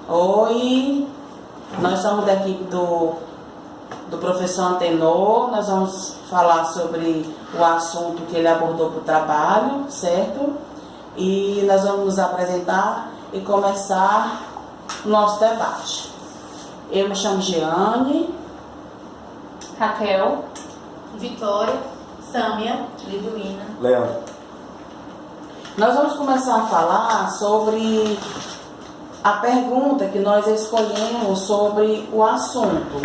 Oi, nós somos da equipe do professor Antenor. Nós vamos falar sobre o assunto que ele abordou para o trabalho, certo? E nós vamos nos apresentar e começar o nosso debate. Eu me chamo Jeane, Raquel, Vitória, Sâmia, Liduína, Leandro. Nós vamos começar a falar sobre a pergunta que nós escolhemos sobre o assunto.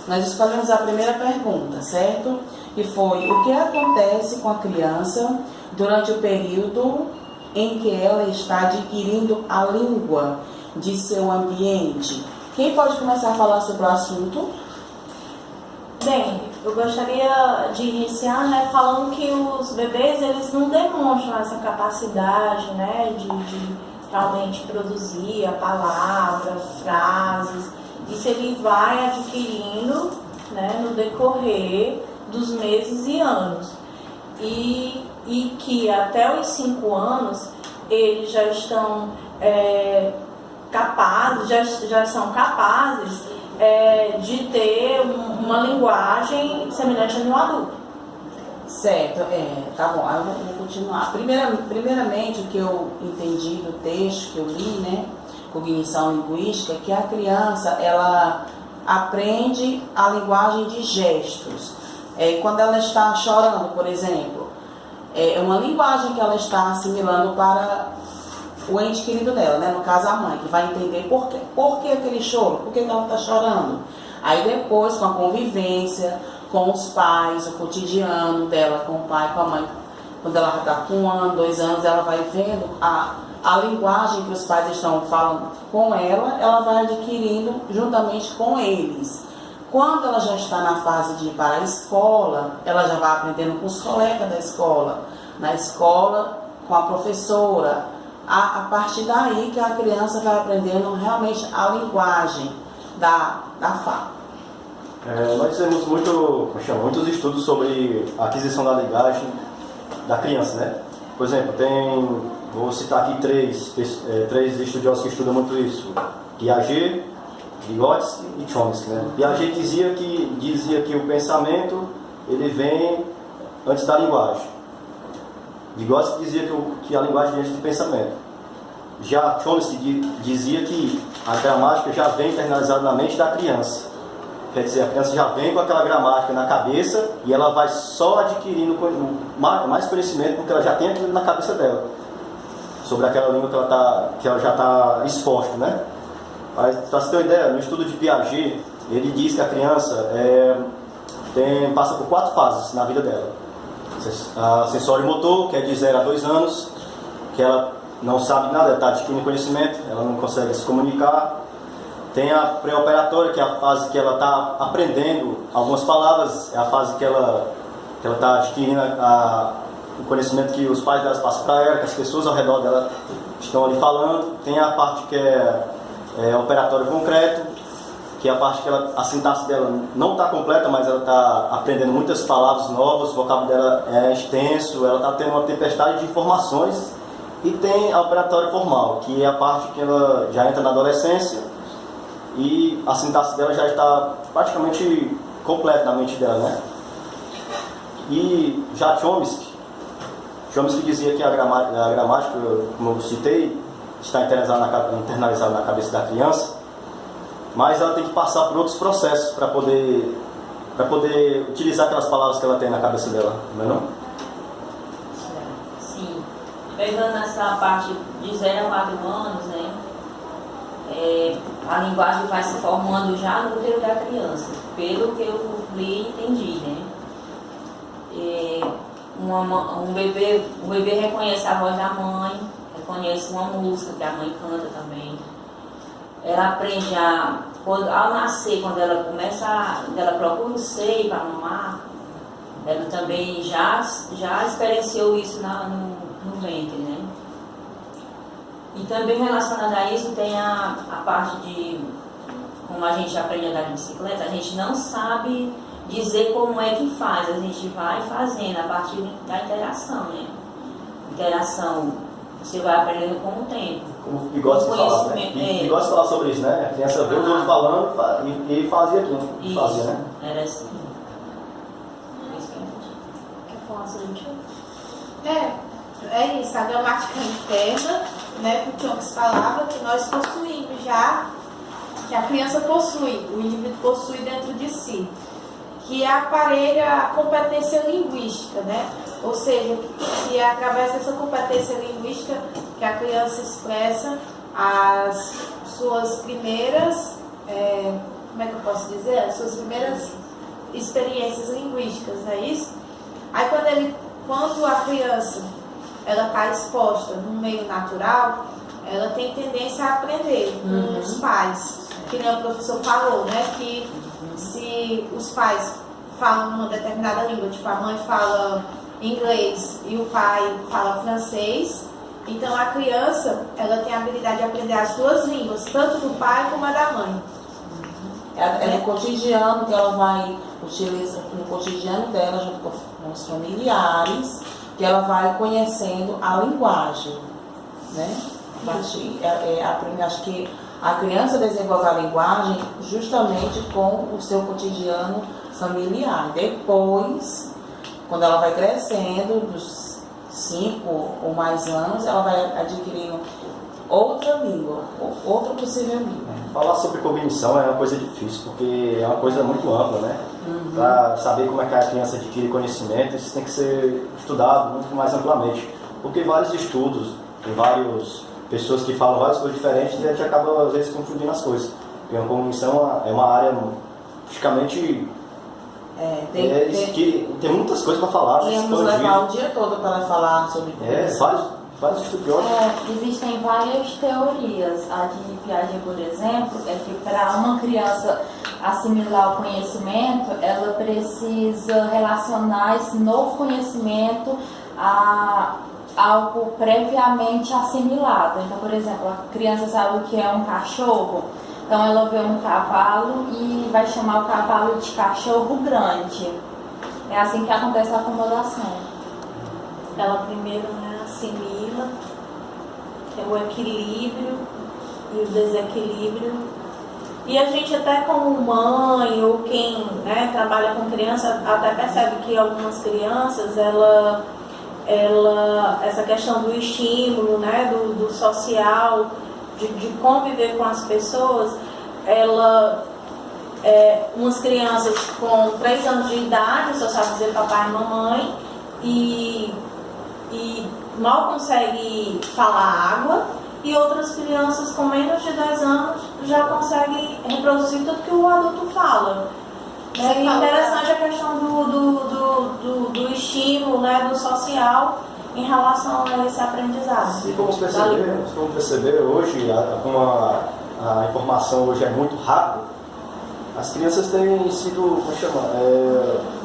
Nós escolhemos a primeira pergunta, certo? Que foi: o que acontece com a criança durante o período em que ela está adquirindo a língua de seu ambiente? Quem pode começar a falar sobre o assunto? Bem, eu gostaria de iniciar, falando que os bebês, eles não demonstram essa capacidade, de realmente produzir a palavra, frases. Isso ele vai adquirindo, no decorrer dos meses e anos. E que até os 5 anos eles já estão capazes, já são capazes de ter uma linguagem semelhante a de um adulto. Certo, tá bom, eu vou continuar. Primeiramente, o que eu entendi do texto que eu li, cognição linguística, é que a criança, ela aprende a linguagem de gestos. Quando ela está chorando, por exemplo, é uma linguagem que ela está assimilando para o ente querido dela, no caso a mãe, que vai entender por que aquele choro, por que ela está chorando. Aí depois, com a convivência com os pais, o cotidiano dela com o pai, com a mãe, quando ela está com 1 ano, 2 anos, ela vai vendo a linguagem que os pais estão falando com ela vai adquirindo juntamente com eles. Quando ela já está na fase de ir para a escola, ela já vai aprendendo com os colegas da escola, na escola com a professora. A partir daí que a criança vai aprendendo realmente a linguagem da fala. Nós temos muitos estudos sobre a aquisição da linguagem da criança, Por exemplo, vou citar aqui três estudiosos que estudam muito isso: Piaget, Vygotsky e Chomsky, Piaget dizia que o pensamento ele vem antes da linguagem. Vygotsky dizia que a linguagem vem antes do pensamento. Já Chomsky dizia que a gramática já vem internalizada na mente da criança. Quer dizer, a criança já vem com aquela gramática na cabeça e ela vai só adquirindo mais conhecimento porque ela já tem aquilo na cabeça dela, sobre aquela língua que ela já está exposta, Mas, para você ter uma ideia, no estudo de Piaget, ele diz que a criança passa por 4 fases na vida dela. A sensório motor, que é de 0 a 2 anos, que ela não sabe nada, ela está adquirindo conhecimento, ela não consegue se comunicar. Tem a pré-operatória, que é a fase que ela está aprendendo algumas palavras, é a fase que ela está adquirindo o conhecimento que os pais dela passam para ela, que as pessoas ao redor dela estão ali falando. Tem a parte que é operatório concreto, que é a parte que a sintaxe dela não está completa, mas ela está aprendendo muitas palavras novas, o vocábulo dela é extenso, ela está tendo uma tempestade de informações. E tem a operatória formal, que é a parte que ela já entra na adolescência e a sintaxe dela já está praticamente completa na mente dela, E já Chomsky dizia que a gramática, como eu citei, está internalizada na cabeça da criança, mas ela tem que passar por outros processos para poder utilizar aquelas palavras que ela tem na cabeça dela, não é não? Sim. Pegando essa parte de 0 a 4 anos, a linguagem vai se formando já no útero da criança, pelo que eu li e entendi, o bebê reconhece a voz da mãe, reconhece uma música que a mãe canta também. Ela aprende ao nascer, quando ela procura o seio para mamar, ela também já experienciou isso no ventre, E também relacionado a isso tem a parte de, como a gente aprende a andar de bicicleta, a gente não sabe dizer como é que faz, a gente vai fazendo a partir da interação, Interação Você vai aprendendo com o tempo. E gosta de falar, né? Conhecimento, E gosta de falar sobre isso, né? A criança vê os outros falando e ele fazia aquilo. Isso, Fazia, né? era assim. Quer falar sobre isso? É isso, a gramática interna, né, porque Chomsky falava que nós possuímos já, que a criança possui, o indivíduo possui dentro de si, que aparelha a competência linguística, né? Ou seja, que é através dessa competência linguística que a criança expressa as suas primeiras, como é que eu posso dizer? As suas primeiras experiências linguísticas, não é isso? Aí quando a criança ela está exposta no meio natural, ela tem tendência a aprender com os pais, que nem o professor falou, né? Que se os pais falam uma determinada língua, tipo a mãe fala inglês e o pai fala francês, então a criança ela tem a habilidade de aprender as duas línguas, tanto do pai como a da mãe. É no cotidiano que ela vai utilizar, no cotidiano dela, junto com os familiares, que ela vai conhecendo a linguagem, né? Acho que a criança desenvolve a linguagem justamente com o seu cotidiano familiar. Depois, quando ela vai crescendo, dos 5 ou mais anos, ela vai adquirindo outra língua, outra possível língua. Falar sobre cognição é uma coisa difícil, porque é uma coisa muito ampla, né? Para saber como é que a criança adquire conhecimento, isso tem que ser estudado muito mais amplamente. Porque vários estudos, tem várias pessoas que falam várias coisas diferentes e a gente acaba, às vezes, confundindo as coisas. Porque a cognição é uma área praticamente... tem muitas coisas para falar. Íamos levar o dia todo para falar sobre cognição. Vários estudiosos. Existem várias teorias. A de Piaget, por exemplo, é que para uma criança assimilar o conhecimento, ela precisa relacionar esse novo conhecimento a algo previamente assimilado. Então, por exemplo, a criança sabe o que é um cachorro, então ela vê um cavalo e vai chamar o cavalo de cachorro grande. É assim que acontece a acomodação. Ela primeiro assimila o equilíbrio e o desequilíbrio. E a gente até como mãe ou quem trabalha com criança até percebe que algumas crianças, essa questão do estímulo, do social, de conviver com as pessoas, umas crianças com 3 anos de idade só sabem dizer papai e mamãe e mal consegue falar água, e outras crianças com menos de 10 anos já conseguem reproduzir tudo que o adulto fala. É interessante a questão do estímulo, do social em relação a esse aprendizado. E vamos perceber hoje, como a informação hoje é muito rápida, as crianças têm sido,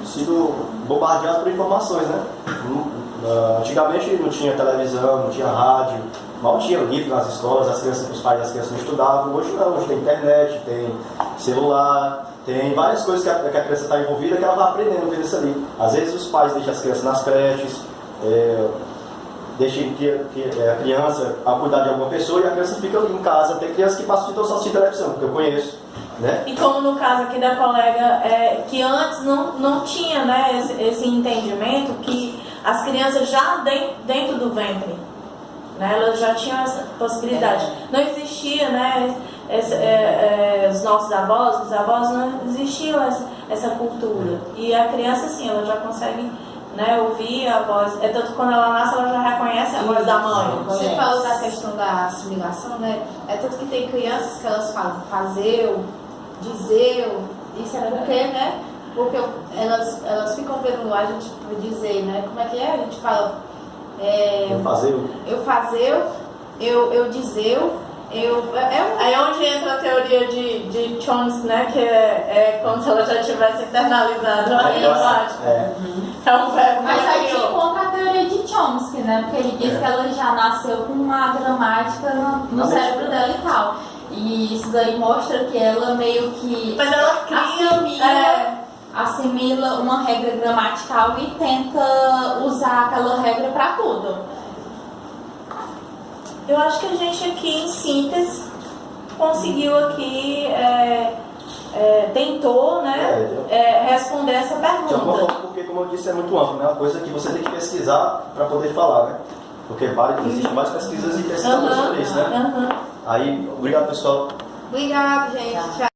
sido bombardeadas por informações, né? Antigamente não tinha televisão, não tinha rádio, mal tinha livro nas escolas, os pais das crianças não estudavam. Hoje não, hoje tem internet, tem celular, tem várias coisas que a criança está envolvida que ela vai aprendendo vendo isso ali. Às vezes os pais deixam as crianças nas creches, deixam a criança a cuidar de alguma pessoa e a criança fica ali em casa. Tem crianças que passam de só assistir televisão, que eu conheço. Né? E como no caso aqui da colega, que antes não tinha esse entendimento que as crianças já dentro do ventre, elas já tinham essa possibilidade. Não existia, os nossos avós, os avós, não existia essa cultura. E a criança, sim, ela já consegue ouvir a voz. Tanto que quando ela nasce, ela já reconhece a voz da mãe. Você falou da questão da assimilação, tanto que tem crianças que elas falam fazer, dizer, isso é porque, porque elas ficam vendo a gente dizer, como é que é? A gente fala eu dizer, Aí é onde entra a teoria de Chomsky, que é como se ela já tivesse internalizado a linguagem. É um verbo. Mas aí te encontra a teoria de Chomsky, porque ele diz que ela já nasceu com uma gramática no cérebro dela e tal. E isso daí mostra que ela meio que mas ela assimila uma regra gramatical e tenta usar aquela regra para tudo. Eu acho que a gente aqui, em síntese, conseguiu aqui, tentou, né, responder essa De alguma pergunta. forma, porque, como eu disse, é muito amplo, né? É uma coisa que você tem que pesquisar para poder falar, né? Porque existem várias pesquisas e pesquisadores sobre isso, né? Aí, obrigado, pessoal. Obrigada, gente. Tchau.